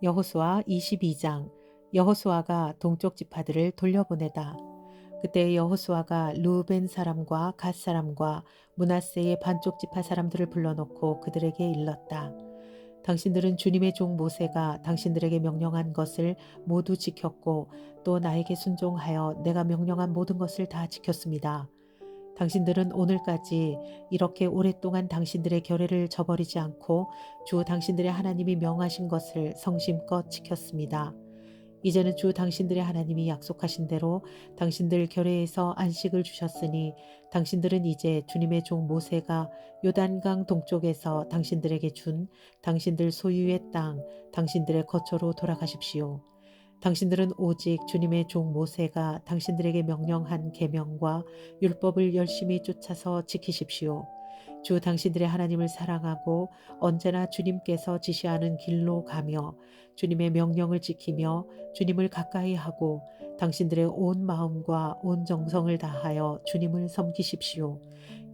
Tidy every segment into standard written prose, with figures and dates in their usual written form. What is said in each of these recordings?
여호수아 22장. 여호수아가 동쪽 지파들을 돌려보내다. 그때 여호수아가 르우벤 사람과 갓 사람과 므낫세의 반쪽 지파 사람들을 불러놓고 그들에게 일렀다. 당신들은 주님의 종 모세가 당신들에게 명령한 것을 모두 지켰고 또 나에게 순종하여 내가 명령한 모든 것을 다 지켰습니다. 당신들은 오늘까지 이렇게 오랫동안 당신들의 결례를 저버리지 않고 주 당신들의 하나님이 명하신 것을 성심껏 지켰습니다. 이제는 주 당신들의 하나님이 약속하신 대로 당신들 결례에서 안식을 주셨으니 당신들은 이제 주님의 종 모세가 요단강 동쪽에서 당신들에게 준 당신들 소유의 땅, 당신들의 거처로 돌아가십시오. 당신들은 오직 주님의 종 모세가 당신들에게 명령한 계명과 율법을 열심히 쫓아서 지키십시오. 주 당신들의 하나님을 사랑하고 언제나 주님께서 지시하는 길로 가며 주님의 명령을 지키며 주님을 가까이 하고 당신들의 온 마음과 온 정성을 다하여 주님을 섬기십시오.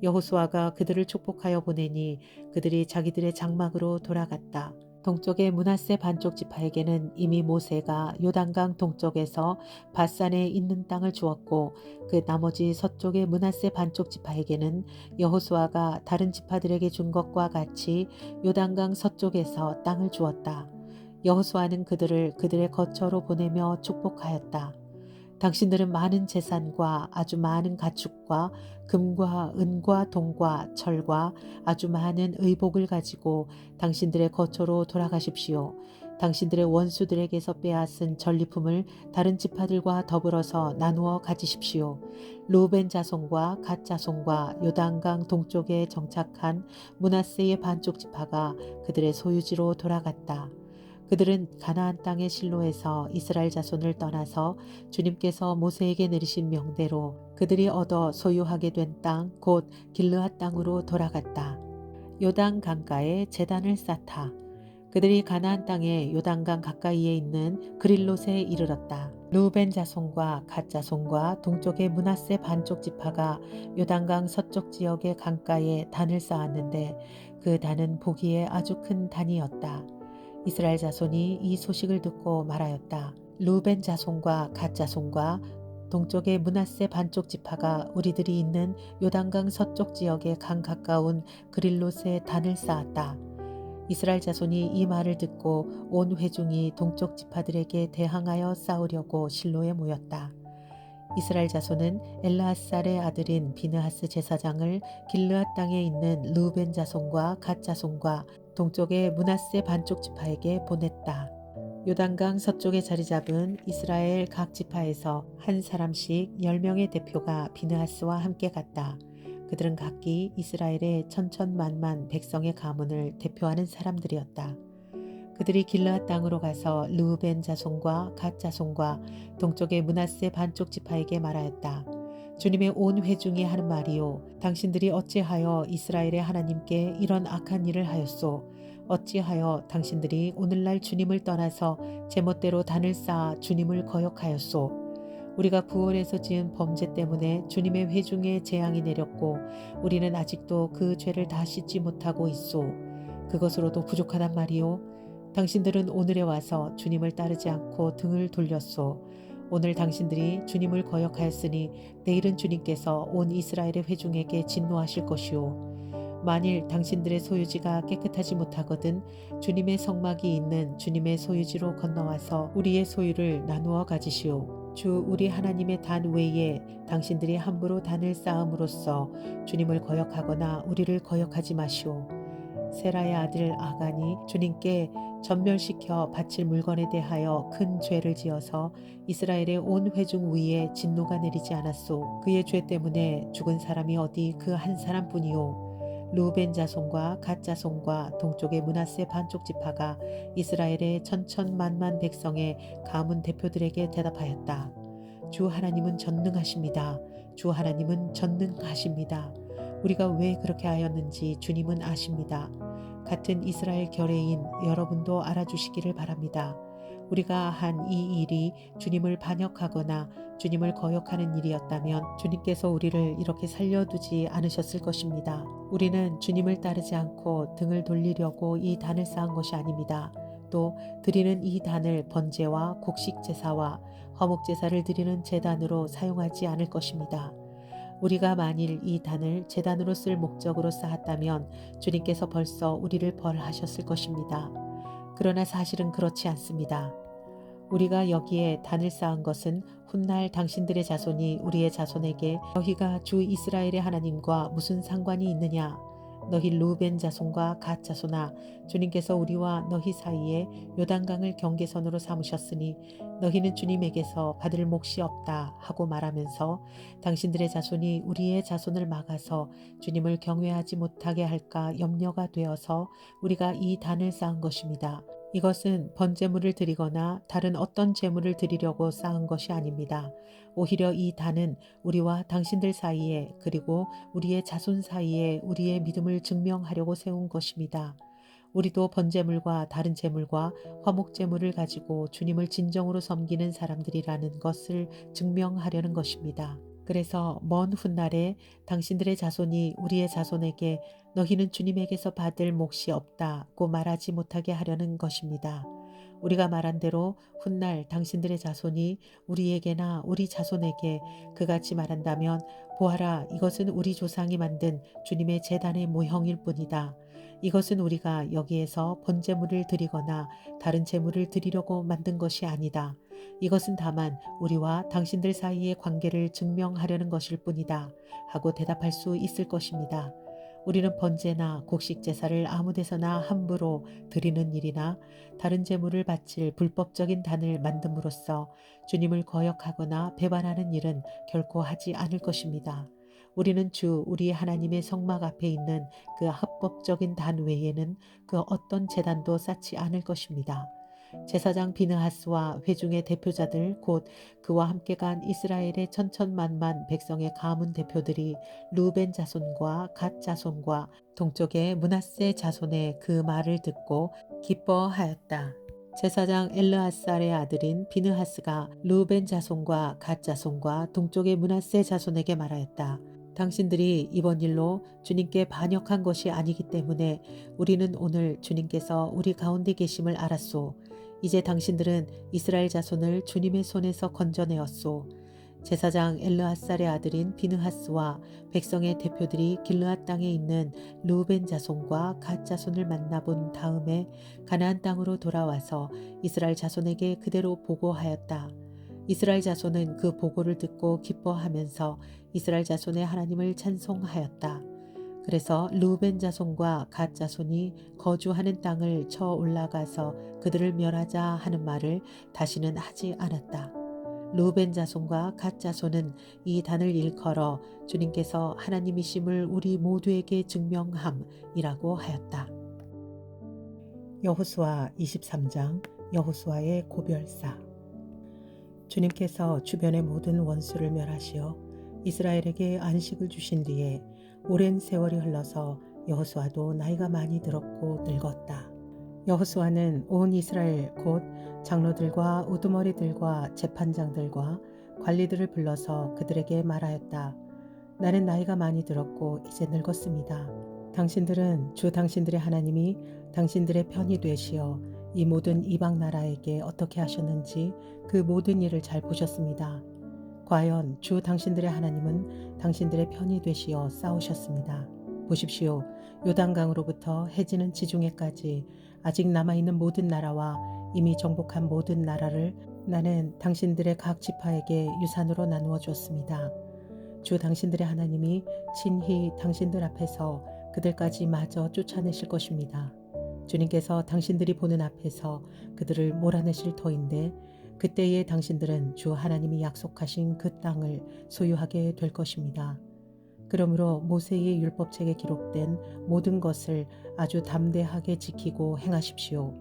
여호수아가 그들을 축복하여 보내니 그들이 자기들의 장막으로 돌아갔다. 동쪽의 므낫세 반쪽 지파에게는 이미 모세가 요단강 동쪽에서 바산에 있는 땅을 주었고 그 나머지 서쪽의 므낫세 반쪽 지파에게는 여호수아가 다른 지파들에게 준 것과 같이 요단강 서쪽에서 땅을 주었다. 여호수아는 그들을 그들의 거처로 보내며 축복하였다. 당신들은 많은 재산과 아주 많은 가축과 금과 은과 동과 철과 아주 많은 의복을 가지고 당신들의 거처로 돌아가십시오. 당신들의 원수들에게서 빼앗은 전리품을 다른 지파들과 더불어서 나누어 가지십시오. 르우벤 자손과 갓 자손과 요단강 동쪽에 정착한 므낫세의 반쪽 지파가 그들의 소유지로 돌아갔다. 그들은 가나안 땅의 실로에서 이스라엘 자손을 떠나서 주님께서 모세에게 내리신 명대로 그들이 얻어 소유하게 된 땅 곧 길르앗 땅으로 돌아갔다. 요단 강가에 제단을 쌓다. 그들이 가나안 땅의 요단강 가까이에 있는 그릴롯에 이르렀다. 르우벤 자손과 갓 자손과 동쪽의 므낫세 반쪽 지파가 요단강 서쪽 지역의 강가에 단을 쌓았는데 그 단은 보기에 아주 큰 단이었다. 이스라엘 자손이 이 소식을 듣고 말하였다. 르우벤 자손과 갓 자손과 동쪽의 므낫세 반쪽 지파가 우리들이 있는 요단강 서쪽 지역의 강 가까운 그릴롯에 단을 쌓았다. 이스라엘 자손이 이 말을 듣고 온 회중이 동쪽 지파들에게 대항하여 싸우려고 실로에 모였다. 이스라엘 자손은 엘라앗살의 아들인 비느하스 제사장을 길르앗 땅에 있는 르우벤 자손과 갓 자손과 동쪽의 므낫세 반쪽 지파에게 보냈다. 요단강 서쪽에 자리 잡은 이스라엘 각 지파에서 한 사람씩 10명의 대표가 비느하스와 함께 갔다. 그들은 각기 이스라엘의 천천만만 백성의 가문을 대표하는 사람들이었다. 그들이 길르앗 땅으로 가서 르우벤 자손과 갓 자손과 동쪽의 므낫세 반쪽 지파에게 말하였다. 주님의 온 회중이 하는 말이요. 당신들이 어찌하여 이스라엘의 하나님께 이런 악한 일을 하였소? 어찌하여 당신들이 오늘날 주님을 떠나서 제멋대로 단을 쌓아 주님을 거역하였소? 우리가 구월에서 지은 범죄 때문에 주님의 회중에 재앙이 내렸고 우리는 아직도 그 죄를 다 씻지 못하고 있소. 그것으로도 부족하단 말이요. 당신들은 오늘에 와서 주님을 따르지 않고 등을 돌렸소. 오늘 당신들이 주님을 거역하였으니 내일은 주님께서 온 이스라엘의 회중에게 진노하실 것이요. 만일 당신들의 소유지가 깨끗하지 못하거든 주님의 성막이 있는 주님의 소유지로 건너와서 우리의 소유를 나누어 가지시오. 주 우리 하나님의 단 외에 당신들이 함부로 단을 쌓음으로써 주님을 거역하거나 우리를 거역하지 마시오. 세라의 아들 아간이 주님께 전멸시켜 바칠 물건에 대하여 큰 죄를 지어서 이스라엘의 온 회중 위에 진노가 내리지 않았소. 그의 죄 때문에 죽은 사람이 어디 그 한 사람뿐이요. 르우벤 자손과 갓 자손과 동쪽의 므낫세 반쪽 지파가 이스라엘의 천천만만 백성의 가문 대표들에게 대답하였다. 주 하나님은 전능하십니다. 주 하나님은 전능하십니다. 우리가 왜 그렇게 하였는지 주님은 아십니다. 같은 이스라엘 결례인 여러분도 알아주시기를 바랍니다. 우리가 한 이 일이 주님을 반역하거나 주님을 거역하는 일이었다면 주님께서 우리를 이렇게 살려두지 않으셨을 것입니다. 우리는 주님을 따르지 않고 등을 돌리려고 이 단을 쌓은 것이 아닙니다. 또 드리는 이 단을 번제와 곡식 제사와 화목 제사를 드리는 제단으로 사용하지 않을 것입니다. 우리가 만일 이 단을 제단으로 쓸 목적으로 쌓았다면 주님께서 벌써 우리를 벌하셨을 것입니다. 그러나 사실은 그렇지 않습니다. 우리가 여기에 단을 쌓은 것은 훗날 당신들의 자손이 우리의 자손에게 너희가 주 이스라엘의 하나님과 무슨 상관이 있느냐? 너희 루벤 자손과 갓 자손아, 주님께서 우리와 너희 사이에 요단강을 경계선으로 삼으셨으니 너희는 주님에게서 받을 몫이 없다 하고 말하면서 당신들의 자손이 우리의 자손을 막아서 주님을 경외하지 못하게 할까 염려가 되어서 우리가 이 단을 쌓은 것입니다. 이것은 번제물을 드리거나 다른 어떤 제물을 드리려고 쌓은 것이 아닙니다. 오히려 이 단은 우리와 당신들 사이에 그리고 우리의 자손 사이에 우리의 믿음을 증명하려고 세운 것입니다. 우리도 번제물과 다른 제물과 화목제물을 가지고 주님을 진정으로 섬기는 사람들이라는 것을 증명하려는 것입니다. 그래서 먼 훗날에 당신들의 자손이 우리의 자손에게 너희는 주님에게서 받을 몫이 없다고 말하지 못하게 하려는 것입니다. 우리가 말한 대로 훗날 당신들의 자손이 우리에게나 우리 자손에게 그같이 말한다면 보아라, 이것은 우리 조상이 만든 주님의 제단의 모형일 뿐이다. 이것은 우리가 여기에서 번제물을 드리거나 다른 제물을 드리려고 만든 것이 아니다. 이것은 다만 우리와 당신들 사이의 관계를 증명하려는 것일 뿐이다 하고 대답할 수 있을 것입니다. 우리는 번제나 곡식 제사를 아무 데서나 함부로 드리는 일이나 다른 제물을 바칠 불법적인 단을 만듦으로써 주님을 거역하거나 배반하는 일은 결코 하지 않을 것입니다. 우리는 주 우리의 하나님의 성막 앞에 있는 그 합법적인 단 외에는 그 어떤 제단도 쌓지 않을 것입니다. 제사장 비느하스와 회중의 대표자들 곧 그와 함께 간 이스라엘의 천천만만 백성의 가문 대표들이 루벤 자손과 갓 자손과 동쪽의 므낫세 자손의 그 말을 듣고 기뻐하였다. 제사장 엘르아살의 아들인 비느하스가 루벤 자손과 갓 자손과 동쪽의 므낫세 자손에게 말하였다. 당신들이 이번 일로 주님께 반역한 것이 아니기 때문에 우리는 오늘 주님께서 우리 가운데 계심을 알았소. 이제 당신들은 이스라엘 자손을 주님의 손에서 건져내었소. 제사장 엘르아살의 아들인 비느하스와 백성의 대표들이 길르앗 땅에 있는 루벤 자손과 갓 자손을 만나본 다음에 가나안 땅으로 돌아와서 이스라엘 자손에게 그대로 보고하였다. 이스라엘 자손은 그 보고를 듣고 기뻐하면서 이스라엘 자손의 하나님을 찬송하였다. 그래서 루벤 자손과 갓 자손이 거주하는 땅을 쳐 올라가서 그들을 멸하자 하는 말을 다시는 하지 않았다. 루벤 자손과 갓 자손은 이 단을 일컬어 주님께서 하나님이심을 우리 모두에게 증명함이라고 하였다. 여호수아 23장 여호수아의 고별사. 주님께서 주변의 모든 원수를 멸하시어 이스라엘에게 안식을 주신 뒤에 오랜 세월이 흘러서 여호수아도 나이가 많이 들었고 늙었다. 여호수아는 온 이스라엘 곧 장로들과 우두머리들과 재판장들과 관리들을 불러서 그들에게 말하였다. 나는 나이가 많이 들었고 이제 늙었습니다. 당신들은 주 당신들의 하나님이 당신들의 편이 되시어 이 모든 이방 나라에게 어떻게 하셨는지 그 모든 일을 잘 보셨습니다. 과연 주 당신들의 하나님은 당신들의 편이 되시어 싸우셨습니다. 보십시오. 요단강으로부터 해지는 지중해까지 아직 남아있는 모든 나라와 이미 정복한 모든 나라를 나는 당신들의 각 지파에게 유산으로 나누어 주었습니다. 주 당신들의 하나님이 친히 당신들 앞에서 그들까지 마저 쫓아내실 것입니다. 주님께서 당신들이 보는 앞에서 그들을 몰아내실 터인데 그때에 당신들은 주 하나님이 약속하신 그 땅을 소유하게 될 것입니다. 그러므로 모세의 율법책에 기록된 모든 것을 아주 담대하게 지키고 행하십시오.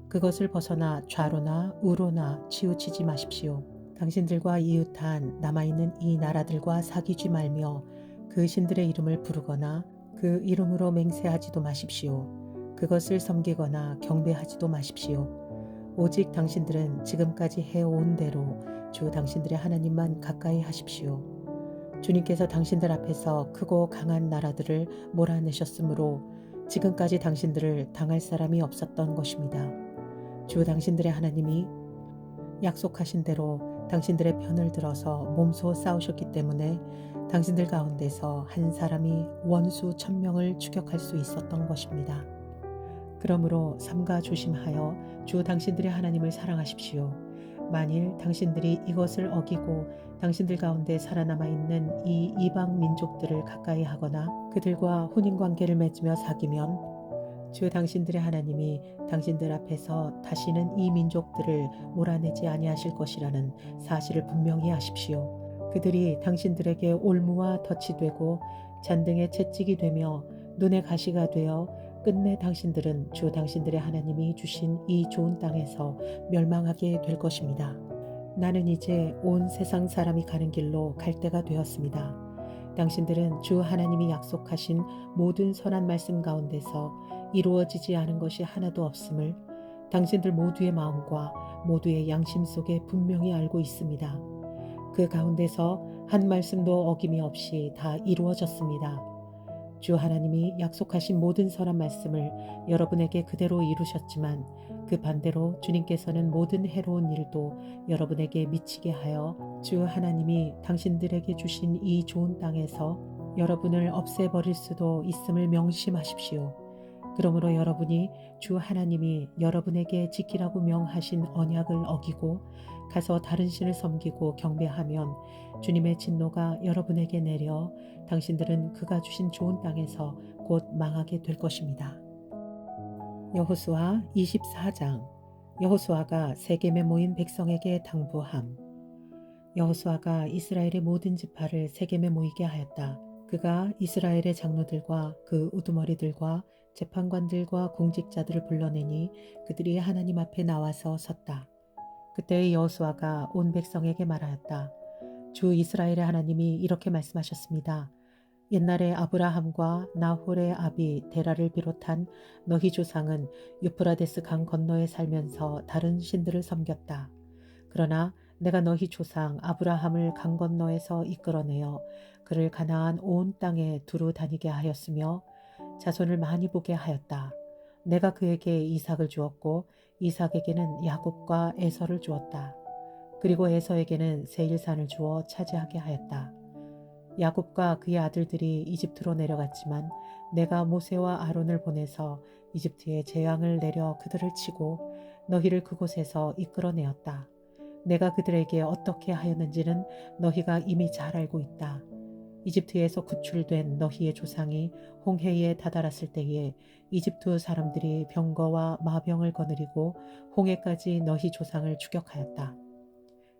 그것을 벗어나 좌로나 우로나 치우치지 마십시오. 당신들과 이웃한 남아있는 이 나라들과 사귀지 말며 그 신들의 이름을 부르거나 그 이름으로 맹세하지도 마십시오. 그것을 섬기거나 경배하지도 마십시오. 오직 당신들은 지금까지 해온 대로 주 당신들의 하나님만 가까이 하십시오. 주님께서 당신들 앞에서 크고 강한 나라들을 몰아내셨으므로 지금까지 당신들을 당할 사람이 없었던 것입니다. 주 당신들의 하나님이 약속하신 대로 당신들의 편을 들어서 몸소 싸우셨기 때문에 당신들 가운데서 한 사람이 원수 1000명을 추격할 수 있었던 것입니다. 그러므로 삼가 조심하여 주 당신들의 하나님을 사랑하십시오. 만일 당신들이 이것을 어기고 당신들 가운데 살아남아 있는 이 이방 민족들을 가까이 하거나 그들과 혼인 관계를 맺으며 사귀면 주 당신들의 하나님이 당신들 앞에서 다시는 이 민족들을 몰아내지 아니하실 것이라는 사실을 분명히 아십시오. 그들이 당신들에게 올무와 덫이 되고 잔등의 채찍이 되며 눈의 가시가 되어 끝내 당신들은 주 당신들의 하나님이 주신 이 좋은 땅에서 멸망하게 될 것입니다. 나는 이제 온 세상 사람이 가는 길로 갈 때가 되었습니다. 당신들은 주 하나님이 약속하신 모든 선한 말씀 가운데서 이루어지지 않은 것이 하나도 없음을 당신들 모두의 마음과 모두의 양심 속에 분명히 알고 있습니다. 그 가운데서 한 말씀도 어김이 없이 다 이루어졌습니다. 주 하나님이 약속하신 모든 선한 말씀을 여러분에게 그대로 이루셨지만 그 반대로 주님께서는 모든 해로운 일도 여러분에게 미치게 하여 주 하나님이 당신들에게 주신 이 좋은 땅에서 여러분을 없애버릴 수도 있음을 명심하십시오. 그러므로 여러분이 주 하나님이 여러분에게 지키라고 명하신 언약을 어기고 가서 다른 신을 섬기고 경배하면 주님의 진노가 여러분에게 내려 당신들은 그가 주신 좋은 땅에서 곧 망하게 될 것입니다. 여호수아 24장. 여호수아가 세겜에 모인 백성에게 당부함. 여호수아가 이스라엘의 모든 지파를 세겜에 모이게 하였다. 그가 이스라엘의 장로들과 그 우두머리들과 재판관들과 공직자들을 불러내니 그들이 하나님 앞에 나와서 섰다. 그때 여호수아가 온 백성에게 말하였다. 주 이스라엘의 하나님이 이렇게 말씀하셨습니다. 옛날에 아브라함과 나홀의 아비 데라를 비롯한 너희 조상은 유프라데스 강 건너에 살면서 다른 신들을 섬겼다. 그러나 내가 너희 조상 아브라함을 강 건너에서 이끌어내어 그를 가나안 온 땅에 두루 다니게 하였으며 자손을 많이 보게 하였다. 내가 그에게 이삭을 주었고 이삭에게는 야곱과 에서를 주었다. 그리고 에서에게는 세일산을 주어 차지하게 하였다. 야곱과 그의 아들들이 이집트로 내려갔지만 내가 모세와 아론을 보내서 이집트에 재앙을 내려 그들을 치고 너희를 그곳에서 이끌어내었다. 내가 그들에게 어떻게 하였는지는 너희가 이미 잘 알고 있다. 이집트에서 구출된 너희의 조상이 홍해에 다다랐을 때에 이집트 사람들이 병거와 마병을 거느리고 홍해까지 너희 조상을 추격하였다.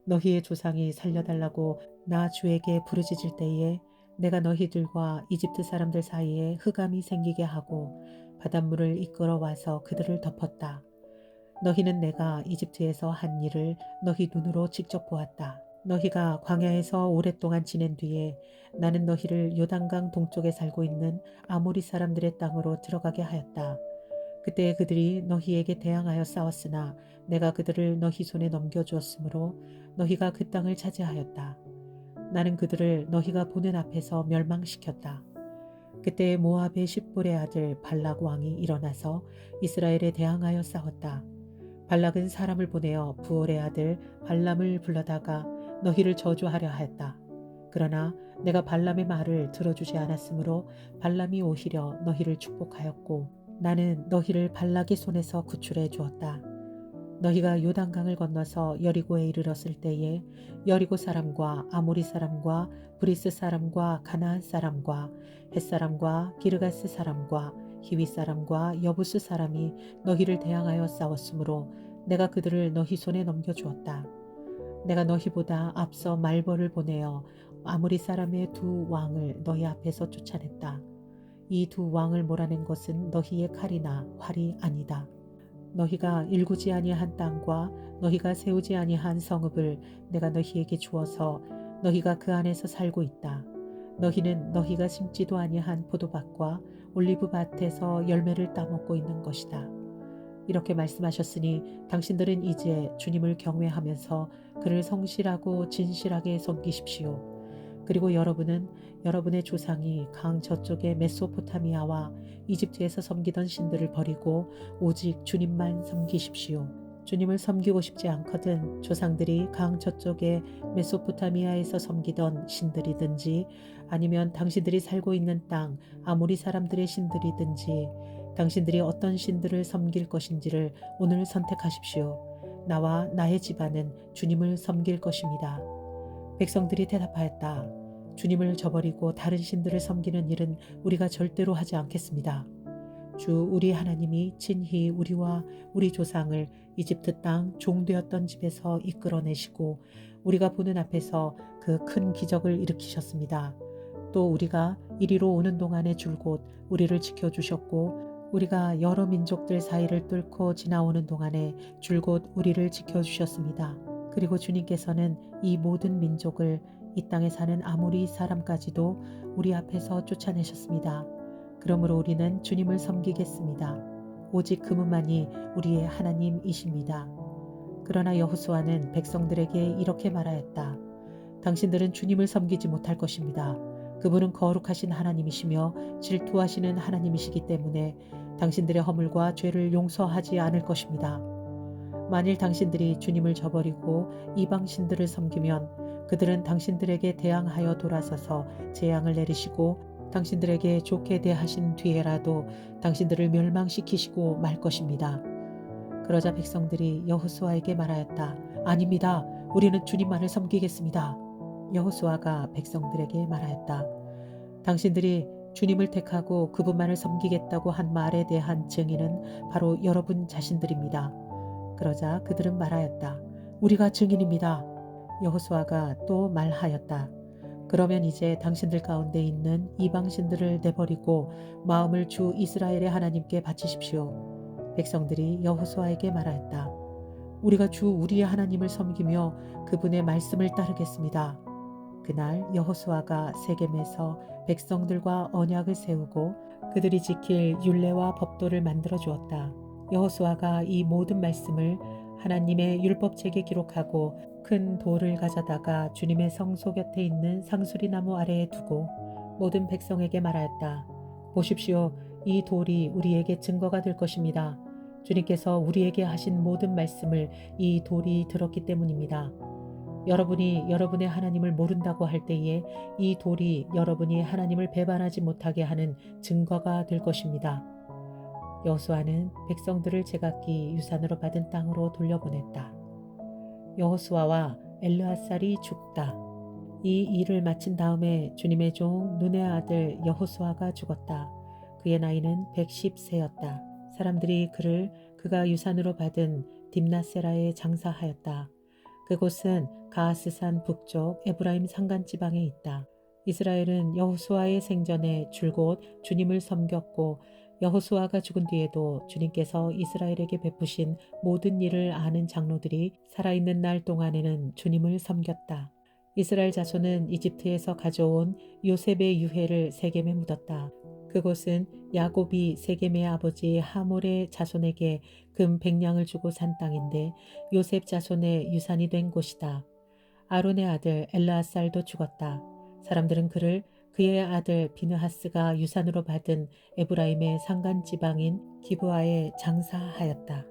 너희의 조상이 살려달라고 나 주에게 부르짖을 때에 내가 너희들과 이집트 사람들 사이에 흑암이 생기게 하고 바닷물을 이끌어 와서 그들을 덮었다. 너희는 내가 이집트에서 한 일을 너희 눈으로 직접 보았다. 너희가 광야에서 오랫동안 지낸 뒤에 나는 너희를 요단강 동쪽에 살고 있는 아모리 사람들의 땅으로 들어가게 하였다. 그때 그들이 너희에게 대항하여 싸웠으나 내가 그들을 너희 손에 넘겨주었으므로 너희가 그 땅을 차지하였다. 나는 그들을 너희가 보는 앞에서 멸망시켰다. 그때 모압의 십볼의 아들 발락 왕이 일어나서 이스라엘에 대항하여 싸웠다. 발락은 사람을 보내어 부올의 아들 발람을 불러다가 너희를 저주하려 하였다. 그러나 내가 발람의 말을 들어주지 않았으므로 발람이 오히려 너희를 축복하였고 나는 너희를 발락의 손에서 구출해 주었다. 너희가 요단강을 건너서 여리고에 이르렀을 때에 여리고 사람과 아모리 사람과 브리스 사람과 가나안 사람과 헷 사람과 기르가스 사람과 히위 사람과 여부스 사람이 너희를 대항하여 싸웠으므로 내가 그들을 너희 손에 넘겨주었다. 내가 너희보다 앞서 말벌을 보내어 아모리 사람의 두 왕을 너희 앞에서 쫓아냈다. 이 두 왕을 몰아낸 것은 너희의 칼이나 활이 아니다. 너희가 일구지 아니한 땅과 너희가 세우지 아니한 성읍을 내가 너희에게 주어서 너희가 그 안에서 살고 있다. 너희는 너희가 심지도 아니한 포도밭과 올리브밭에서 열매를 따먹고 있는 것이다. 이렇게 말씀하셨으니 당신들은 이제 주님을 경외하면서 그를 성실하고 진실하게 섬기십시오. 그리고 여러분은 여러분의 조상이 강 저쪽의 메소포타미아와 이집트에서 섬기던 신들을 버리고 오직 주님만 섬기십시오. 주님을 섬기고 싶지 않거든. 조상들이 강 저쪽에 메소포타미아에서 섬기던 신들이든지 아니면 당신들이 살고 있는 땅 아모리 사람들의 신들이든지 당신들이 어떤 신들을 섬길 것인지를 오늘 선택하십시오. 나와 나의 집안은 주님을 섬길 것입니다. 백성들이 대답하였다. 주님을 저버리고 다른 신들을 섬기는 일은 우리가 절대로 하지 않겠습니다. 주 우리 하나님이 친히 우리와 우리 조상을 이집트 땅 종되었던 집에서 이끌어내시고 우리가 보는 앞에서 그 큰 기적을 일으키셨습니다. 또 우리가 이리로 오는 동안에 줄곧 우리를 지켜주셨고 우리가 여러 민족들 사이를 뚫고 지나오는 동안에 줄곧 우리를 지켜주셨습니다. 그리고 주님께서는 이 모든 민족을 이 땅에 사는 아모리 사람까지도 우리 앞에서 쫓아내셨습니다. 그러므로 우리는 주님을 섬기겠습니다. 오직 그분만이 우리의 하나님이십니다. 그러나 여호수아는 백성들에게 이렇게 말하였다. 당신들은 주님을 섬기지 못할 것입니다. 그분은 거룩하신 하나님이시며 질투하시는 하나님이시기 때문에 당신들의 허물과 죄를 용서하지 않을 것입니다. 만일 당신들이 주님을 저버리고 이방 신들을 섬기면 그들은 당신들에게 대항하여 돌아서서 재앙을 내리시고 당신들에게 좋게 대하신 뒤에라도 당신들을 멸망시키시고 말 것입니다. 그러자 백성들이 여호수아에게 말하였다. 아닙니다. 우리는 주님만을 섬기겠습니다. 여호수아가 백성들에게 말하였다. 당신들이 주님을 택하고 그분만을 섬기겠다고 한 말에 대한 증인은 바로 여러분 자신들입니다. 그러자 그들은 말하였다. 우리가 증인입니다. 여호수아가 또 말하였다. 그러면 이제 당신들 가운데 있는 이방신들을 내버리고 마음을 주 이스라엘의 하나님께 바치십시오. 백성들이 여호수아에게 말하였다. 우리가 주 우리의 하나님을 섬기며 그분의 말씀을 따르겠습니다. 그날 여호수아가 세겜에서 백성들과 언약을 세우고 그들이 지킬 율례와 법도를 만들어 주었다. 여호수아가 이 모든 말씀을 하나님의 율법책에 기록하고 큰 돌을 가져다가 주님의 성소 곁에 있는 상수리 나무 아래에 두고 모든 백성에게 말하였다. 보십시오. 이 돌이 우리에게 증거가 될 것입니다. 주님께서 우리에게 하신 모든 말씀을 이 돌이 들었기 때문입니다. 여러분이 여러분의 하나님을 모른다고 할 때에 이 돌이 여러분이 하나님을 배반하지 못하게 하는 증거가 될 것입니다. 여호수아는 백성들을 제각기 유산으로 받은 땅으로 돌려보냈다. 여호수아와 엘르앗살이 죽다. 이 일을 마친 다음에 주님의 종 눈의 아들 여호수아가 죽었다. 그의 나이는 110세였다. 사람들이 그를 그가 유산으로 받은 딥나세라에 장사하였다. 그곳은 가하스산 북쪽 에브라임 산간지방에 있다. 이스라엘은 여호수아의 생전에 줄곧 주님을 섬겼고 여호수아가 죽은 뒤에도 주님께서 이스라엘에게 베푸신 모든 일을 아는 장로들이 살아있는 날 동안에는 주님을 섬겼다. 이스라엘 자손은 이집트에서 가져온 요셉의 유해를 세겜에 묻었다. 그곳은 야곱이 세겜의 아버지 하몰의 자손에게 금 100냥을 주고 산 땅인데 요셉 자손의 유산이 된 곳이다. 아론의 아들 엘르앗살도 죽었다. 사람들은 그를 그의 아들 비느하스가 유산으로 받은 에브라임의 산간 지방인 기브아에 장사하였다.